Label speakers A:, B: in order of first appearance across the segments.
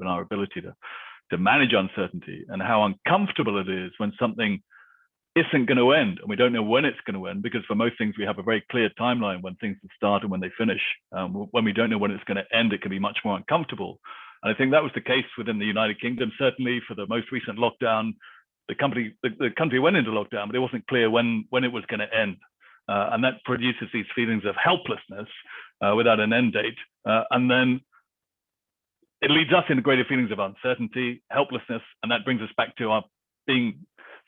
A: in our ability to manage uncertainty, and how uncomfortable it is when something isn't going to end and we don't know when it's going to end, because for most things we have a very clear timeline when things start and when they finish. When we don't know when it's going to end, it can be much more uncomfortable. And I think that was the case within the United Kingdom. Certainly for the most recent lockdown, the country went into lockdown, but it wasn't clear when it was going to end. And that produces these feelings of helplessness without an end date. And then it leads us into greater feelings of uncertainty, helplessness, and that brings us back to our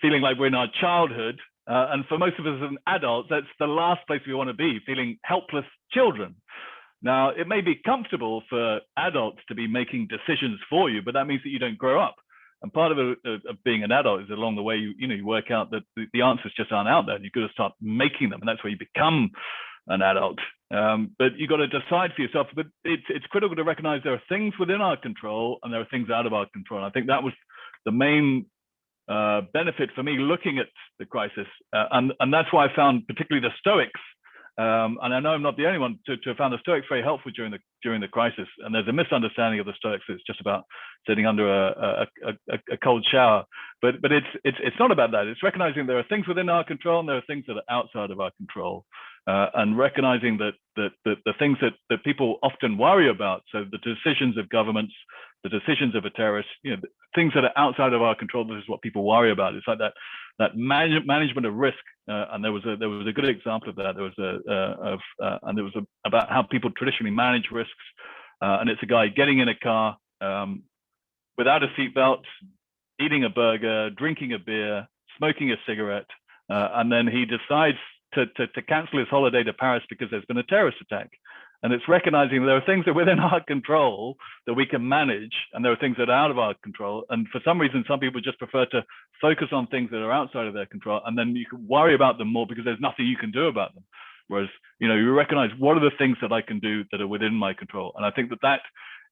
A: feeling like we're in our childhood. And for most of us as adults, that's the last place we want to be, feeling helpless children. Now, it may be comfortable for adults to be making decisions for you, but that means that you don't grow up. And part of being an adult is along the way, you work out that the answers just aren't out there. You've got to start making them, and that's where you become an adult. But you've got to decide for yourself. But it's critical to recognize there are things within our control and there are things out of our control. And I think that was the main benefit for me looking at the crisis. And that's why I found particularly the Stoics, and I know I'm not the only one to have found the Stoics very helpful during the crisis. And there's a misunderstanding of the Stoics. It's just about sitting under a cold shower, but it's not about that. It's recognizing there are things within our control and there are things that are outside of our control, and recognizing that the things that people often worry about, so the decisions of governments, the decisions of a terrorist, things that are outside of our control, this is what people worry about. It's like that management of risk. And there was a good example of that. There was about how people traditionally manage risks. And it's a guy getting in a car without a seatbelt, eating a burger, drinking a beer, smoking a cigarette, and then he decides to cancel his holiday to Paris because there's been a terrorist attack. And it's recognizing there are things that are within our control that we can manage, and there are things that are out of our control. And for some reason, some people just prefer to focus on things that are outside of their control, and then you can worry about them more because there's nothing you can do about them. Whereas, you recognize what are the things that I can do that are within my control. And I think that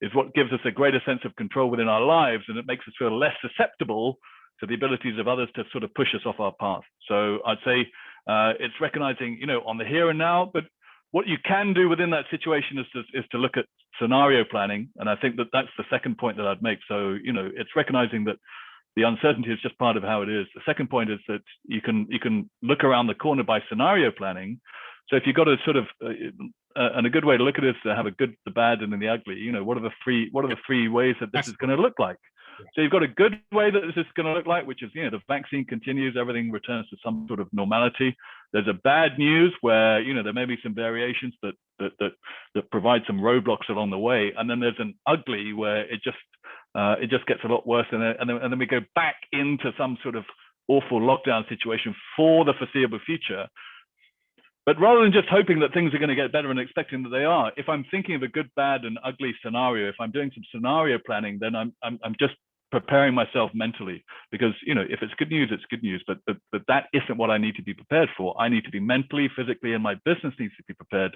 A: is what gives us a greater sense of control within our lives, and it makes us feel less susceptible to the abilities of others to sort of push us off our path. So I'd say it's recognizing, on the here and now, but what you can do within that situation is to look at scenario planning. And I think that's the second point that I'd make. So, it's recognizing that the uncertainty is just part of how it is. The second point is that you can look around the corner by scenario planning. So if you've got a sort of, and a good way to look at it is to have a good, the bad, and then the ugly. What are the three ways that this is going to look like? So you've got a good way that this is going to look like, which is, the vaccine continues, everything returns to some sort of normality. There's a bad news where, there may be some variations that provide some roadblocks along the way. And then there's an ugly where it just gets a lot worse. And then we go back into some sort of awful lockdown situation for the foreseeable future. But rather than just hoping that things are going to get better and expecting that they are, if I'm thinking of a good, bad, and ugly scenario, if I'm doing some scenario planning, then I'm just preparing myself mentally, because if it's good news, it's good news. But that isn't what I need to be prepared for. I need to be mentally, physically, and my business needs to be prepared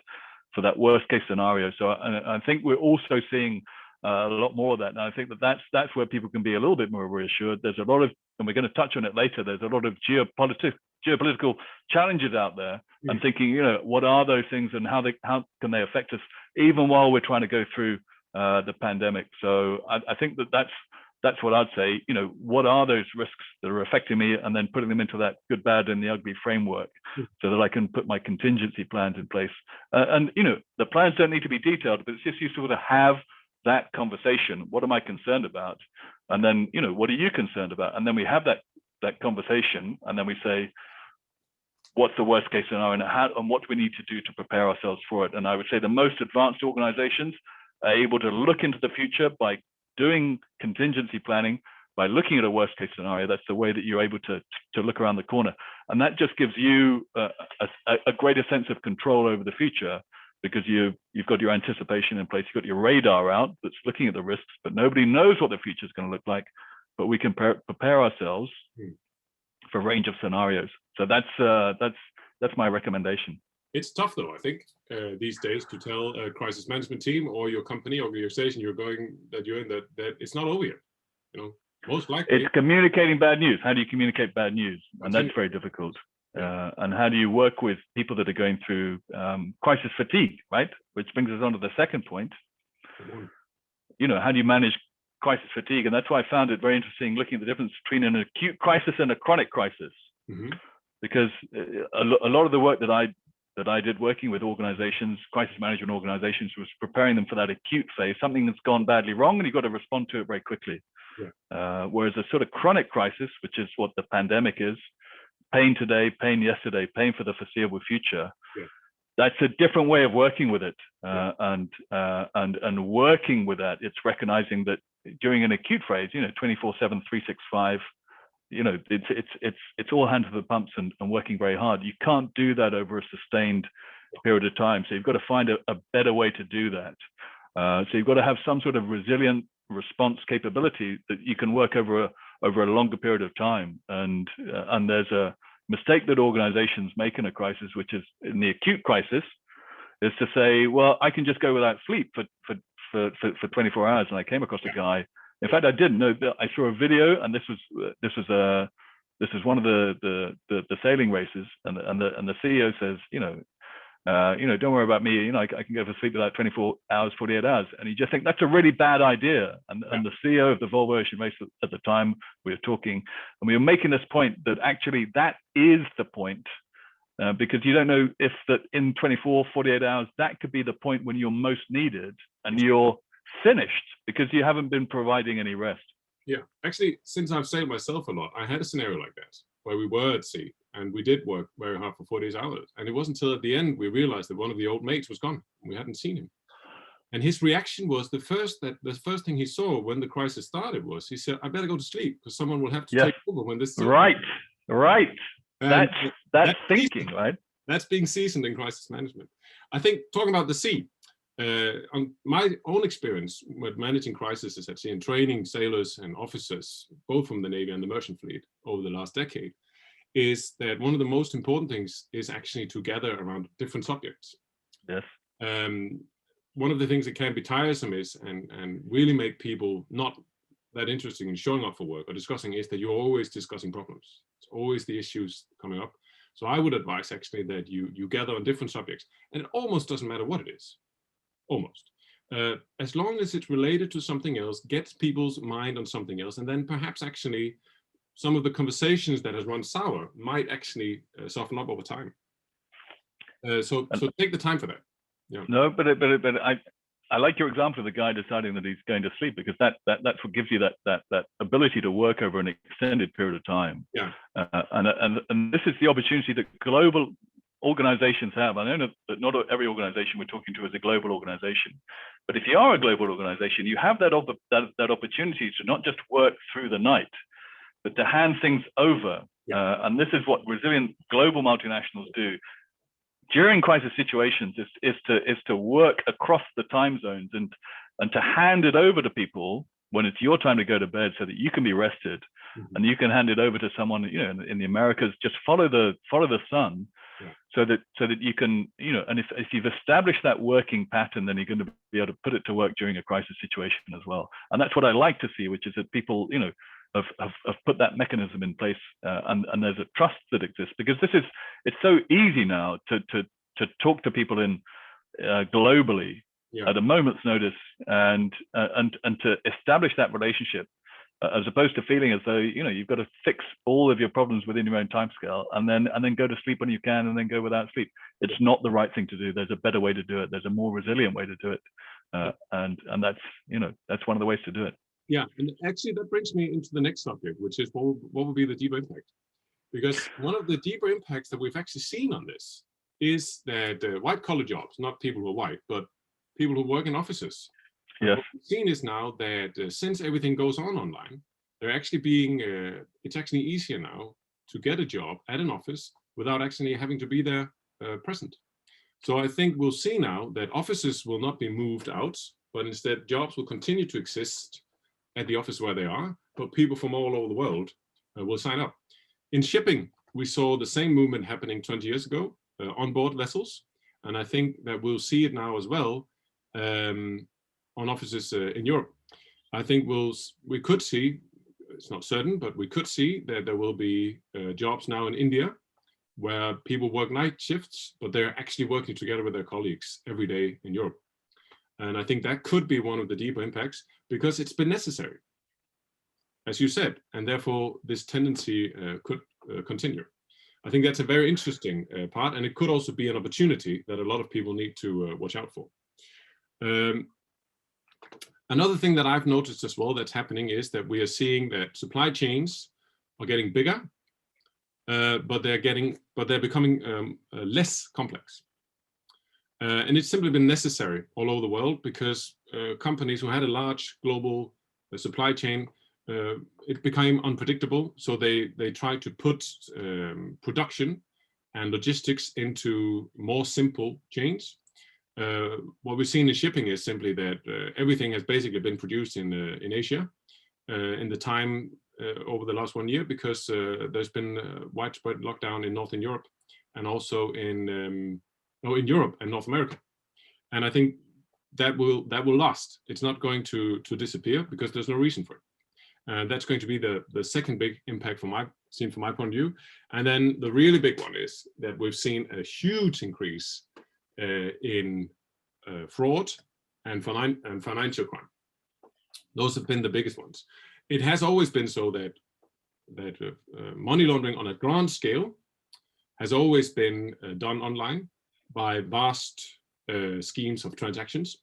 A: for that worst case scenario. So I think we're also seeing a lot more of that. And I think that's where people can be a little bit more reassured. There's a lot of, and we're going to touch on it later, there's a lot of geopolitical challenges out there. I'm thinking, what are those things and how can they affect us even while we're trying to go through the pandemic? So I think that's what I'd say. What are those risks that are affecting me, and then putting them into that good, bad, and the ugly framework, so that I can put my contingency plans in place. And the plans don't need to be detailed, but it's just useful to have that conversation. What am I concerned about? And then, what are you concerned about? And then we have that conversation, and then we say, what's the worst case scenario, and what do we need to do to prepare ourselves for it? And I would say the most advanced organizations are able to look into the future by doing contingency planning, by looking at a worst case scenario. That's the way that you're able to look around the corner. And that just gives you a greater sense of control over the future, because you've got your anticipation in place, you've got your radar out that's looking at the risks, but nobody knows what the future is going to look like. But we can prepare ourselves for a range of scenarios. So that's my recommendation.
B: It's tough, though, I think, these days, to tell a crisis management team or your company, organization you're in, that it's not over yet. Most likely.
A: It's communicating bad news. How do you communicate bad news? And that's very difficult. And how do you work with people that are going through crisis fatigue, right? Which brings us on to the second point. How do you manage crisis fatigue, and that's why I found it very interesting looking at the difference between an acute crisis and a chronic crisis.
B: Mm-hmm.
A: Because a lot of the work that I did working with organizations, crisis management organizations, was preparing them for that acute phase, something that's gone badly wrong, and you've got to respond to it very quickly.
B: Yeah.
A: Whereas a sort of chronic crisis, which is what the pandemic is, pain today, pain yesterday, pain for the foreseeable future.
B: Yeah.
A: That's a different way of working with it, and working with that. It's recognizing that during an acute phase, 24/7, 365, it's all hands to the pumps and working very hard. You can't do that over a sustained period of time. So you've got to find a better way to do that. So you've got to have some sort of resilient response capability that you can work over a longer period of time. And there's a mistake that organizations make in a crisis, which is in the acute crisis, is to say, well, I can just go without sleep for 24 hours. And I came across a guy. In fact, I didn't know. I saw a video, and this was one of the sailing races, and the CEO says, don't worry about me. I can go for sleep without 24 hours, 48 hours. And you just think that's a really bad idea. And the CEO of the Volvo Ocean Race at the time, we were talking, and we were making this point that actually that is the point, because you don't know if that in 24, 48 hours, that could be the point when you're most needed and you're finished because you haven't been providing any rest.
B: Yeah, actually, since I've sailed myself a lot, I had a scenario like that where we were at sea and we did work very hard for 48 hours. And it wasn't until at the end we realized that one of the old mates was gone. We hadn't seen him. And his reaction was the first thing he saw when the crisis started was he said, I better go to sleep because someone will have to take over when this is over.
A: Right. That's thinking, right?
B: That's being seasoned in crisis management. I think talking about the sea, on my own experience with managing crises at sea and training sailors and officers, both from the Navy and the merchant fleet over the last decade, is that one of the most important things is actually to gather around different subjects.
A: Yes.
B: One of the things that can be tiresome is, and really make people not that interested in showing up for work or discussing, is that you're always discussing problems. It's always the issues coming up. So I would advise actually that you gather on different subjects, and it almost doesn't matter what it is. Almost. As long as it's related to something else, gets people's mind on something else, and then perhaps actually some of the conversations that has run sour might actually soften up over time. So take the time for that. Yeah.
A: No, but I like your example of the guy deciding that he's going to sleep, because that's what gives you that ability to work over an extended period of time.
B: Yeah.
A: And this is the opportunity that global organizations have. I know that not every organization we're talking to is a global organization, but if you are a global organization, you have that opportunity to not just work through the night, but to hand things over.
B: Yeah.
A: And this is what resilient global multinationals do during crisis situations, is to work across the time zones and to hand it over to people when it's your time to go to bed, so that you can be rested. Mm-hmm. And you can hand it over to someone, in the Americas, just follow the sun.
B: Yeah.
A: So that you can, and if you've established that working pattern, then you're going to be able to put it to work during a crisis situation as well. And that's what I like to see, which is that people, have put that mechanism in place, and there's a trust that exists, because it's so easy now to talk to people in globally, yeah, at a moment's notice, and to establish that relationship, as opposed to feeling as though you've got to fix all of your problems within your own timescale and then go to sleep when you can and then go without sleep. It's not the right thing to do. There's a better way to do it. There's a more resilient way to do it, and that's one of the ways to do it.
B: Yeah, and actually that brings me into the next subject, which is what will be the deeper impact, because one of the deeper impacts that we've actually seen on this is that white collar jobs, not people who are white, but people who work in offices.
A: Yes.
B: What we've seen is now that since everything goes on online, they're actually being, it's actually easier now to get a job at an office without actually having to be there present. So I think we'll see now that offices will not be moved out, but instead jobs will continue to exist at the office where they are, but people from all over the world will sign up. In shipping, we saw the same movement happening 20 years ago on board vessels. And I think that we'll see it now as well on offices in Europe. I think we could see, it's not certain, but we could see that there will be jobs now in India where people work night shifts, but they're actually working together with their colleagues every day in Europe. And I think that could be one of the deeper impacts because it's been necessary, as you said, and therefore this tendency could continue. I think that's a very interesting part, and it could also be an opportunity that a lot of people need to watch out for. Another thing that I've noticed as well that's happening is that we are seeing that supply chains are getting bigger, but they're becoming less complex. And it's simply been necessary all over the world because companies who had a large global supply chain, it became unpredictable. So they tried to put production and logistics into more simple chains. What we've seen in shipping is simply that everything has basically been produced in Asia in the time over the last 1 year because there's been widespread lockdown in Northern Europe and also in Europe and North America. And I think that will last. It's not going to disappear because there's no reason for it. And that's going to be the second big impact from my point of view. And then the really big one is that we've seen a huge increase in fraud and financial crime. Those have been the biggest ones. It has always been so that money laundering on a grand scale has always been done online by vast schemes of transactions.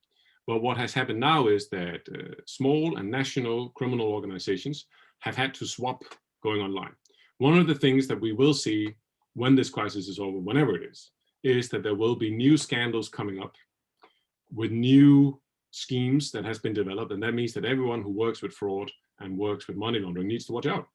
B: But what has happened now is that small and national criminal organizations have had to swap going online. One of the things that we will see when this crisis is over, whenever it is that there will be new scandals coming up with new schemes that has been developed. And that means that everyone who works with fraud and works with money laundering needs to watch out.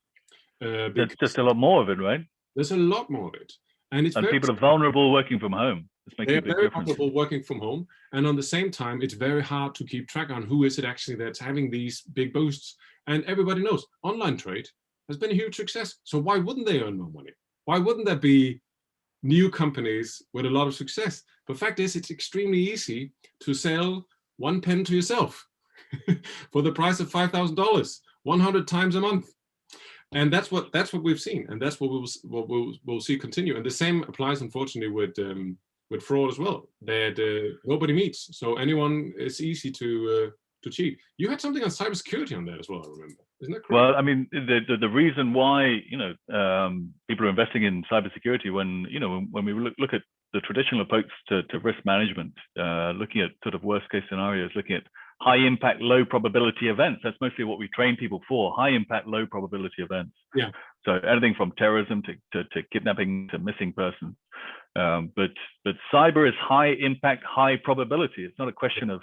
A: There's just a lot more of it, right?
B: There's a lot more of it. And
A: people are vulnerable working from home.
B: They're very vulnerable working from home. And on the same time, it's very hard to keep track on who is it actually that's having these big boosts. And everybody knows online trade has been a huge success. So why wouldn't they earn more money? Why wouldn't there be new companies with a lot of success? The fact is, it's extremely easy to sell one pen to yourself for the price of $5,000, 100 times a month. And that's what we've seen, and that's what we'll see continue. And the same applies, unfortunately, with fraud as well. That nobody meets, so anyone is easy to cheat. You had something on cybersecurity on that as well, I remember. Isn't that correct?
A: Well, I mean, the reason why people are investing in cybersecurity when we look at the traditional approach to risk management, looking at sort of worst case scenarios, looking at high impact, low probability events. That's mostly what we train people for: high impact, low probability events.
B: Yeah.
A: So anything from terrorism to kidnapping to missing persons. But cyber is high impact, high probability. It's not a question of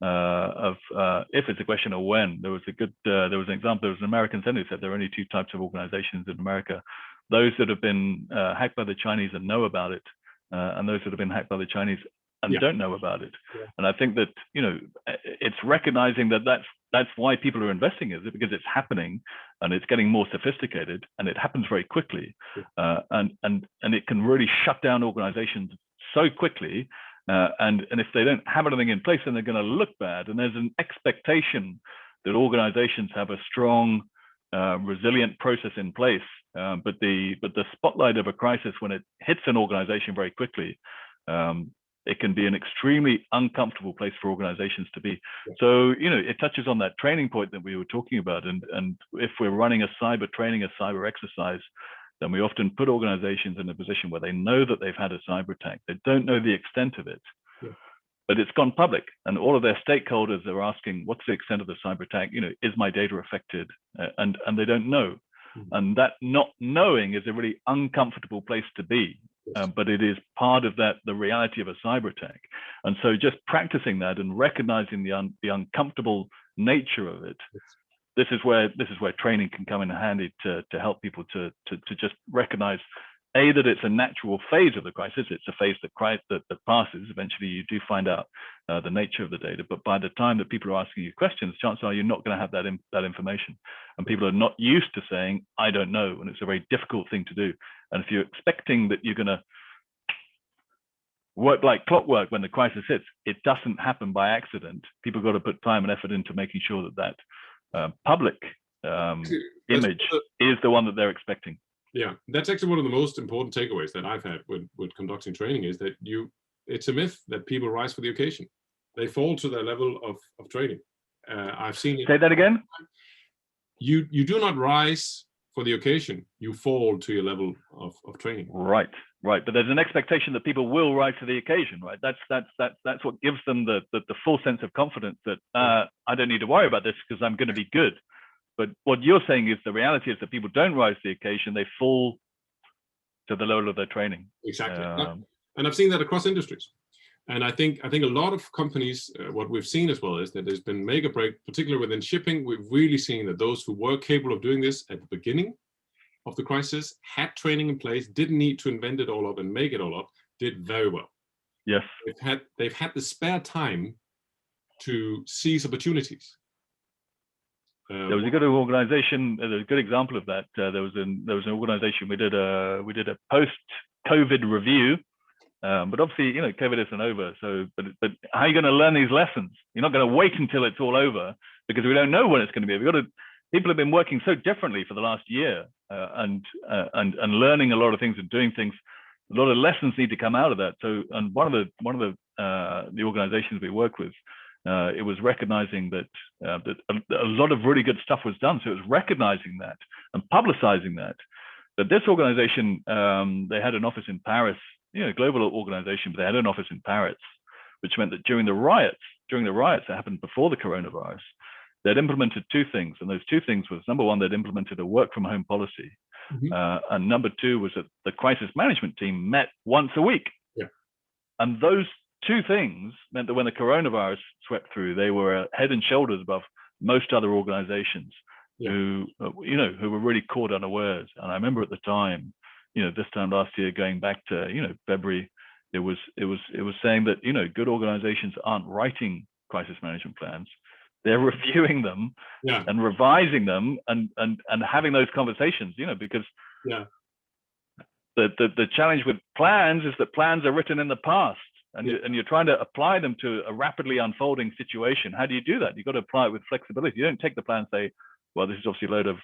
A: if, it's a question of when. There was an example. There was an American senator who said there are only two types of organizations in America: those that have been hacked by the Chinese and know about it, and those that have been hacked by the Chinese and don't know about it. Yeah. And I think that it's recognizing that that's why people are investing in it, because it's happening and it's getting more sophisticated and it happens very quickly, and it can really shut down organizations so quickly. And if they don't have anything in place, then they're going to look bad. And there's an expectation that organizations have a strong, resilient process in place. But the spotlight of a crisis, when it hits an organization very quickly, it can be an extremely uncomfortable place for organizations to be. So, it touches on that training point that we were talking about. And if we're running a cyber training, a cyber exercise, then we often put organizations in a position where they know that they've had a cyber attack. They don't know the extent of it, but it's gone public, and all of their stakeholders are asking, what's the extent of the cyber attack? Is my data affected? And they don't know. And that not knowing is a really uncomfortable place to be. But it is part of the reality of a cyber attack. And so just practicing that and recognizing the uncomfortable nature of it, this is where training can come in handy to help people to just recognize, A, that it's a natural phase of the crisis. It's a phase that passes. Eventually you do find out the nature of the data, but by the time that people are asking you questions, chances are you're not going to have that information. And people are not used to saying, I don't know, and it's a very difficult thing to do. And if you're expecting that you're going to work like clockwork when the crisis hits, it doesn't happen by accident. People got to put time and effort into making sure that public image is the one that they're expecting.
B: Yeah, that's actually one of the most important takeaways that I've had with conducting training, is that it's a myth that people rise for the occasion. They fall to their level of training. I've seen it.
A: Say that again.
B: You do not rise for the occasion. You fall to your level of training.
A: Right. But there's an expectation that people will rise to the occasion, right? That's what gives them the full sense of confidence that I don't need to worry about this because I'm going to be good. But what you're saying is the reality is that people don't rise to the occasion; they fall to the level of their training.
B: Exactly, and I've seen that across industries. And I think a lot of companies, what we've seen as well is that there's been make or break, particularly within shipping. We've really seen that those who were capable of doing this at the beginning of the crisis, had training in place, didn't need to invent it all up and make it all up, did very well.
A: Yes.
B: They've had the spare time to seize opportunities.
A: There was a good organization. There's a good example of that. There was an organization we did a post-COVID review, but obviously COVID isn't over. So, but how are you going to learn these lessons? You're not going to wait until it's all over because we don't know when it's going to be. People have been working so differently for the last year, and learning a lot of things and doing things. A lot of lessons need to come out of that. So, and one of the organizations we work with. It was recognizing that a lot of really good stuff was done. So it was recognizing that and publicizing that. But this organization, they had an office in Paris, global organization, but they had an office in Paris, which meant that during the riots that happened before the coronavirus, they'd implemented two things. And those two things was, number one, they'd implemented a work from home policy. Mm-hmm. And number two was that the crisis management team met once a week.
B: Yeah.
A: And those two things meant that when the coronavirus swept through, they were head and shoulders above most other organizations who were really caught unawares. And I remember at the time, this time last year, going back to February, it was saying that good organizations aren't writing crisis management plans; they're reviewing them and revising them and having those conversations. Because the challenge with plans is that plans are written in the past. And you're trying to apply them to a rapidly unfolding situation. How do you do that? You've got to apply it with flexibility. You don't take the plan and say, well, this is obviously a load of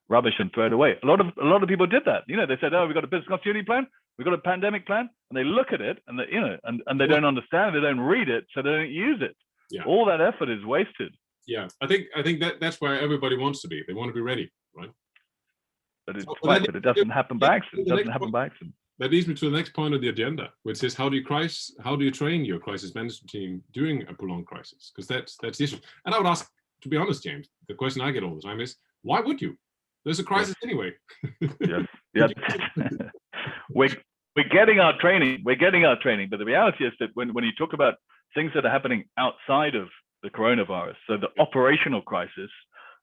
A: rubbish and throw it away. A lot of people did that. They said, oh, we've got a business continuity plan, we've got a pandemic plan, and they look at it and they, and they don't understand it, they don't read it, so they don't use it. Yeah. All that effort is wasted.
B: Yeah, I think that's where everybody wants to be. They want to be ready, right?
A: But it doesn't happen by accident. It doesn't happen by accident.
B: That leads me to the next point of the agenda, which is how do you train your crisis management team during a prolonged crisis? Because that's the issue. And I would ask, to be honest, James, the question I get all the time is, why would you? There's a crisis anyway.
A: Yeah. We're getting our training. But the reality is that when you talk about things that are happening outside of the coronavirus, so the operational crisis,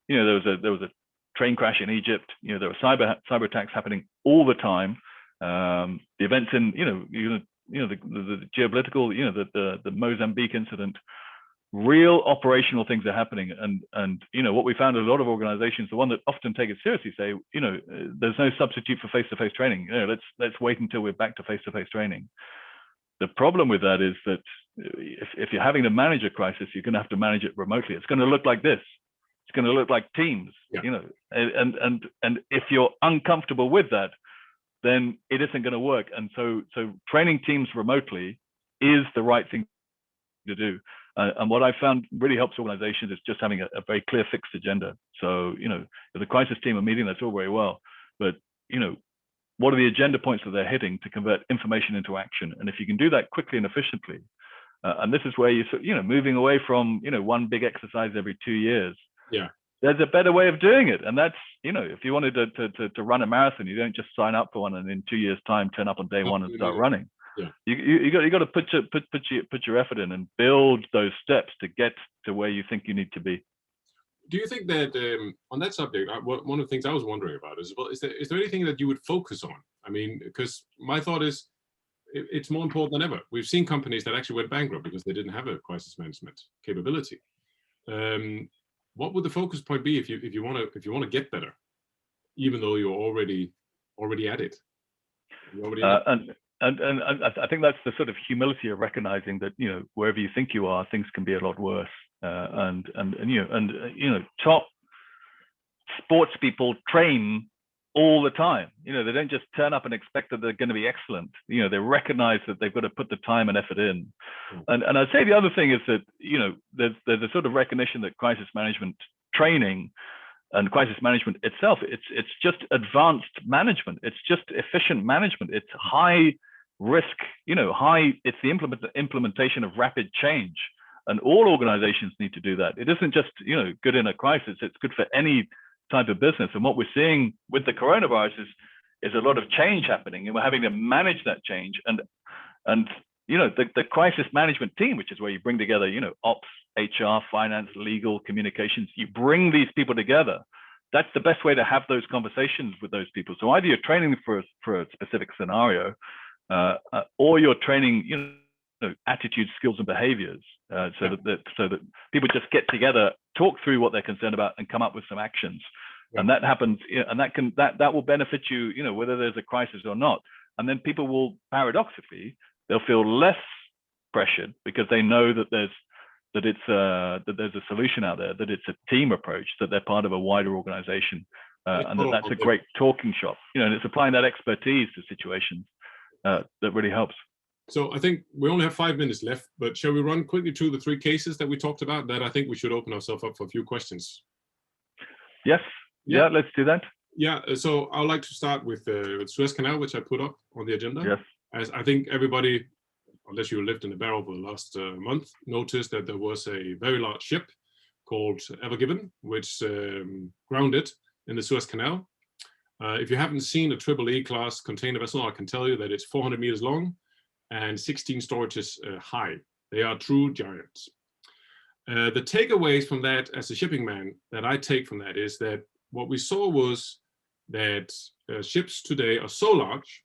A: there was a train crash in Egypt. There were cyber attacks happening all the time. The events in the geopolitical, the Mozambique incident, real operational things are happening, and what we found in a lot of organizations, the one that often take it seriously, say there's no substitute for face-to-face training. Let's wait until we're back to face-to-face training. The problem with that is that if you're having to manage a crisis, you're going to have to manage it remotely. It's going to look like this. It's going to look like Teams. And if you're uncomfortable with that, then it isn't going to work. And so training teams remotely is the right thing to do. And what I found really helps organizations is just having a very clear fixed agenda. So, if the crisis team are meeting, that's all very well. But, what are the agenda points that they're hitting to convert information into action? And if you can do that quickly and efficiently, and this is where you're moving away from, one big exercise every 2 years.
B: Yeah.
A: There's a better way of doing it, and that's if you wanted to run a marathon, you don't just sign up for one and in 2 years' time turn up on day one and start running.
B: Yeah.
A: You got to put your effort in and build those steps to get to where you think you need to be.
B: Do you think that on that subject, one of the things I was wondering about is is there anything that you would focus on? I mean, because my thought is it's more important than ever. We've seen companies that actually went bankrupt because they didn't have a crisis management capability. What would the focus point be if you want to get better, even though you're already at it?
A: And I think that's the sort of humility of recognizing that wherever you think you are, things can be a lot worse. And top sports people train all the time. They don't just turn up and expect that they're going to be excellent. They recognize that they've got to put the time and effort in. And I'd say the other thing is that, there's a sort of recognition that crisis management training and crisis management itself, it's just advanced management. It's just efficient management. It's high risk, it's the implementation of rapid change. And all organizations need to do that. It isn't just, good in a crisis. It's good for any type of business. And what we're seeing with the coronavirus is a lot of change happening, and we're having to manage that change. And the crisis management team, which is where you bring together, ops, HR, finance, legal, communications, you bring these people together. That's the best way to have those conversations with those people. So either you're training for a specific scenario, or you're training, attitudes, skills, and behaviors, so that people just get together, talk through what they're concerned about, and come up with some actions. And that happens, and that will benefit you, whether there's a crisis or not. And then people will, paradoxically, they'll feel less pressured because they know that there's a solution out there, that it's a team approach, that they're part of a wider organization, and that's a great talking shop. And it's applying that expertise to situations that really helps.
B: So I think we only have 5 minutes left, but shall we run quickly through the 3 cases that we talked about? That I think we should open ourselves up for a few questions.
A: Yes. Yeah, let's do that.
B: Yeah, so I'd like to start with Suez Canal, which I put up on the agenda.
A: Yes.
B: As I think everybody, unless you lived in the Barrel for the last month, noticed that there was a very large ship called Ever Given, which grounded in the Suez Canal. If you haven't seen a triple E class container vessel, I can tell you that it's 400 meters long and 16 storages high. They are true giants. The takeaways from that, as a shipping man, that I take from that is that what we saw was that ships today are so large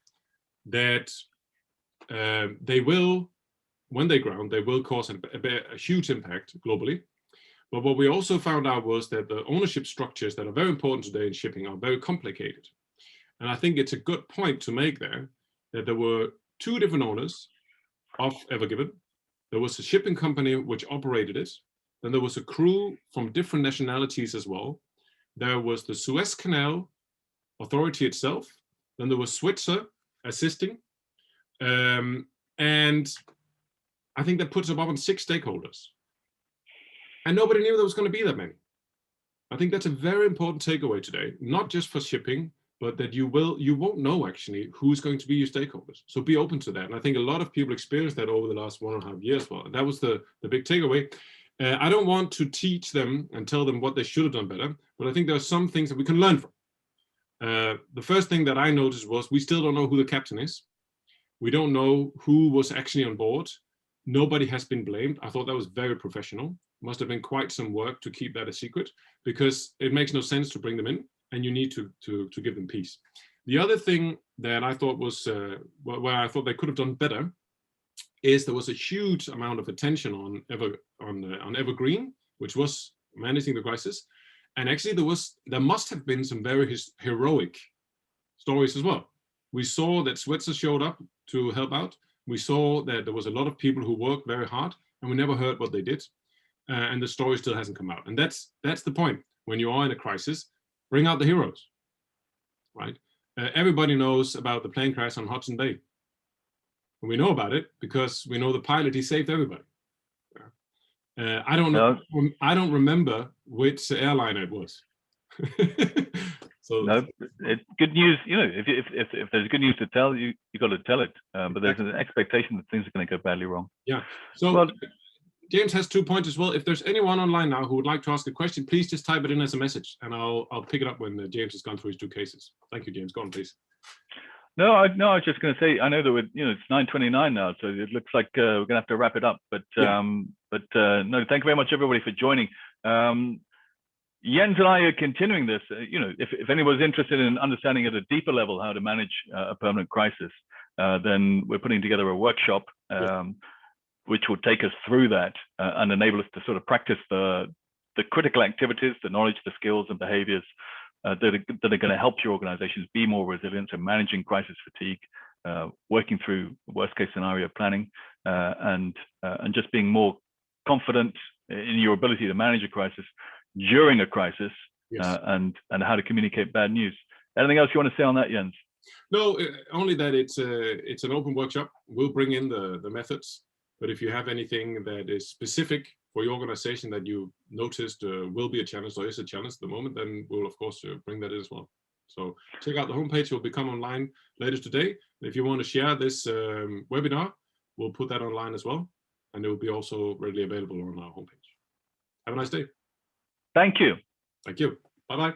B: that they will, when they ground, they will cause a huge impact globally. But what we also found out was that the ownership structures that are very important today in shipping are very complicated. And I think it's a good point to make there, that there were 2 different owners of Ever Given. There was a shipping company which operated it. Then there was a crew from different nationalities as well. There was the Suez Canal Authority itself. Then there was Switzer assisting. And I think that puts above on 6 stakeholders. And nobody knew there was going to be that many. I think that's a very important takeaway today, not just for shipping, but that you won't know actually who's going to be your stakeholders. So be open to that. And I think a lot of people experienced that over the last 1.5 years. Well, that was the big takeaway. I don't want to teach them and tell them what they should have done better, but I think there are some things that we can learn from. The first thing that I noticed was we still don't know who the captain is. We don't know who was actually on board. Nobody has been blamed. I thought that was very professional. Must have been quite some work to keep that a secret, because it makes no sense to bring them in, and you need to give them peace. The other thing that I thought was, where I thought they could have done better, is there was a huge amount of attention on Evergreen, which was managing the crisis. And actually there must have been some very heroic stories as well. We saw that Switzer showed up to help out. We saw that there was a lot of people who worked very hard, and we never heard what they did. And the story still hasn't come out. And that's the point. When you are in a crisis, bring out the heroes, right? Everybody knows about the plane crash on Hudson Bay. And we know about it because we know the pilot, he saved everybody. I don't know. I don't remember which airline it was. So
A: no, it's good news. If there's good news to tell, you got to tell it. But there's an expectation that things are going to go badly wrong.
B: Yeah. So James has 2 points as well. If there's anyone online now who would like to ask a question, please just type it in as a message, and I'll pick it up when James has gone through his 2 cases. Thank you, James. Go on, please.
A: No, I was just going to say, I know that it's 9:29 now, so it looks like we're going to have to wrap it up. But no, thank you very much, everybody, for joining. Jens and I are continuing this. If anyone's interested in understanding at a deeper level how to manage a permanent crisis, then we're putting together a workshop which will take us through that and enable us to sort of practice the critical activities, the knowledge, the skills, and behaviors that are going to help your organizations be more resilient in managing crisis fatigue, working through worst case scenario planning, and just being more confident in your ability to manage a crisis during a crisis, and how to communicate bad news. Anything else you want to say on that, Jens?
B: No, only that it's an open workshop. We'll bring in the methods, but if you have anything that is specific for your organization that you noticed will be a challenge or is a challenge at the moment, then we'll of course bring that in as well. So check out the homepage. It will become online later today. If you want to share this webinar, we'll put that online as well, and it will be also readily available on our homepage. Have a nice day.
A: Thank you.
B: Thank you. Bye-bye.